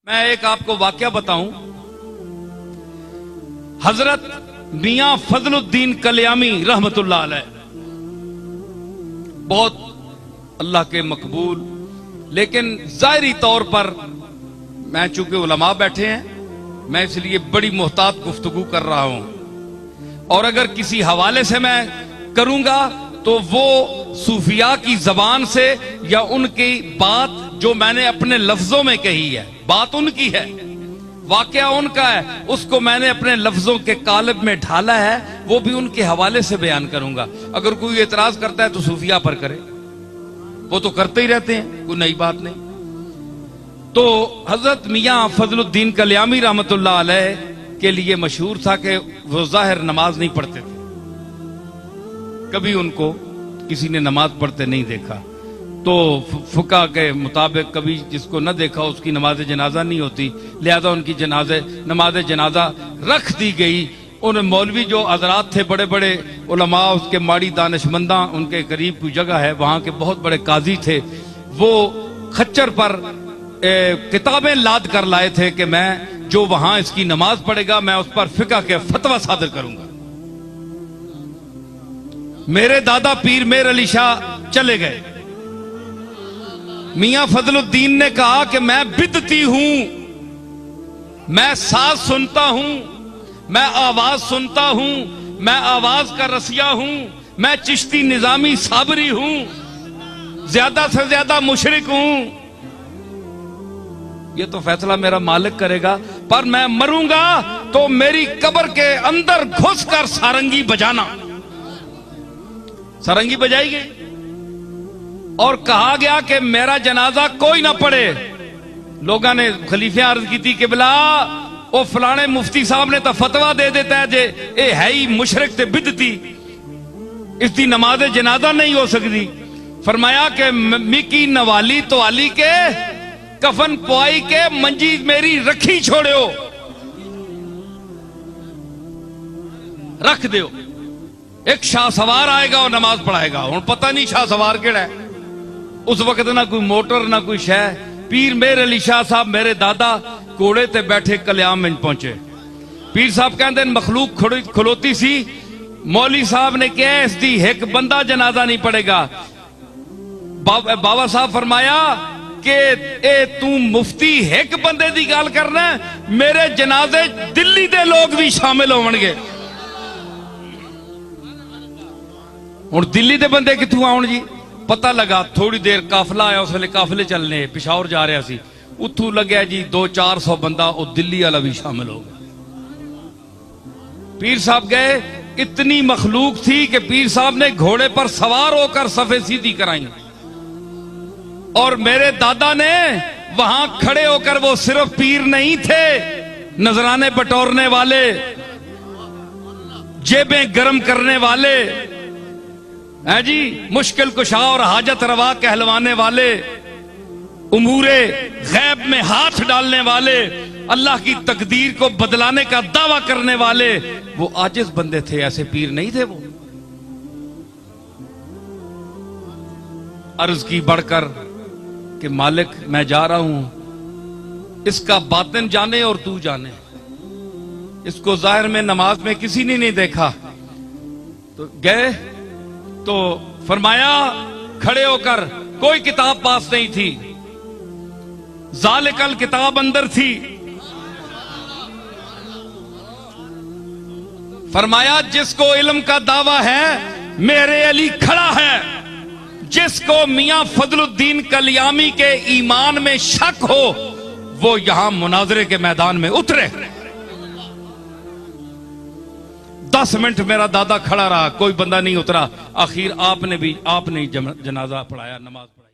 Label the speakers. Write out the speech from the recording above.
Speaker 1: मैं एक आपको वाकया बताऊं। हजरत मियां फजलुद्दीन कल्यामी रहमतुल्लाह अलैह बहुत अल्लाह के मकबूल, लेकिन जाहिरी तौर पर मैं चूंकि उलमा बैठे हैं, मैं इसलिए बड़ी मोहतात गुफ्तगू कर रहा हूं, और अगर किसी हवाले से मैं करूंगा तो वो सूफिया की जबान से या उनकी बात जो मैंने अपने लफ्जों में कही है, बात उनकी है, वाकया उनका है, उसको मैंने अपने लफ्जों के कालिब में ढाला है, वो भी उनके हवाले से बयान करूंगा। अगर कोई एतराज करता है तो सूफिया पर करे, वो तो करते ही रहते हैं, कोई नई बात नहीं। तो हजरत मियां फजलुद्दीन कल्यामी रहमतुल्लाह अलैह के लिए मशहूर था कि वो जाहिर नमाज नहीं पढ़ते थे, कभी उनको किसी ने नमाज पढ़ते नहीं देखा। तो फुका के मुताबिक कभी जिसको न देखा उसकी नमाज जनाजा नहीं होती, लिहाजा उनकी नमाज जनाजा रख दी गई। उन मौलवी जो हजरात थे, बड़े बड़े उलमा, उसके माड़ी दानिशमंदा, उनके करीब की जगह है, वहां के बहुत बड़े काजी थे, वो खच्चर पर किताबें लाद कर लाए थे कि मैं जो वहां इसकी नमाज पढ़ेगा मैं उस पर फिका के फतवा सादर करूंगा। मेरे दादा पीर मेर अली शाह चले गए। मियां फजलुद्दीन ने कहा कि मैं बिदती हूं, मैं साज सुनता हूं, मैं आवाज सुनता हूं, मैं आवाज का रसिया हूं, मैं चिश्ती निजामी साबरी हूं, ज्यादा से ज्यादा मुशरिक हूं। ये तो फैसला मेरा मालिक करेगा, पर मैं मरूंगा तो मेरी कब्र के अंदर घुसकर सारंगी बजाना। सारंगी बजाई गई और कहा गया कि मेरा जनाजा कोई ना पढ़े। लोगों ने खलीफे अर्ज की थी कि बिला वो फलाने मुफ्ती साहब ने तो फतवा दे देता है जे ए है ही मुशरिक ते बिदती, इसकी नमाज जनाजा नहीं हो सकती। फरमाया कि मिकी नवाली तो आली के कफन पुआई के मंजी मेरी रखी छोड़ो, रख दो। एक शाह सवार आएगा और नमाज पढ़ाएगा। हुण पता नहीं शाह सवार केड़ा है, उस वक्त ना कोई मोटर ना कोई शह। पीर मेर अली शाह साहब मेरे दादा घोड़े ते बैठे कल्याम में पहुंचे। पीर साहब कहते मखलूक खलोती सी, मौली साहब ने कहा इसकी एक बंदा जनाजा नहीं पड़ेगा। बाबा साहब फरमाया कि ए तू मुफ्ती एक बंदे की गल करना, मेरे जनाजे दिल्ली दे लोग भी शामिल होवणगे। हुण दिल्ली दे बंदे कित्थों आउण जी? पता लगा थोड़ी देर काफिला आया, उस वेले काफिले चलने पिशावर जा रहा सी, उथों लग्या जी 200-400 बंदा, वो दिल्ली वाला भी शामिल हो गया। पीर साहब गए, इतनी मखलूक थी कि पीर साहब ने घोड़े पर सवार होकर सफे सीधी कराई, और मेरे दादा ने वहां खड़े होकर, वो सिर्फ पीर नहीं थे, नजराने बटोरने वाले, जेबें गर्म करने वाले है जी, मुश्किल कुशा और हाजत रवा कहलवाने वाले, उमूरे गैब में हाथ डालने वाले, अल्लाह की तकदीर को बदलाने का दावा करने वाले, वो आजिज बंदे थे, ऐसे पीर नहीं थे वो। अर्ज की बढ़कर कि मालिक मैं जा रहा हूं, इसका बातिन जाने और तू जाने। इसको जाहिर में नमाज में किसी ने नहीं देखा। तो गए तो फरमाया खड़े होकर, कोई किताब पास नहीं थी, जालिकल किताब अंदर थी। फरमाया जिसको इल्म का दावा है मेरे अली खड़ा है, जिसको मियां फजलुद्दीन कल्यामी के ईमान में शक हो वो यहां मुनाजरे के मैदान में उतरे। 10 मिनट मेरा दादा खड़ा रहा, कोई बंदा नहीं उतरा। आखिर आपने जनाजा पढ़ाया, नमाज पढ़ाई।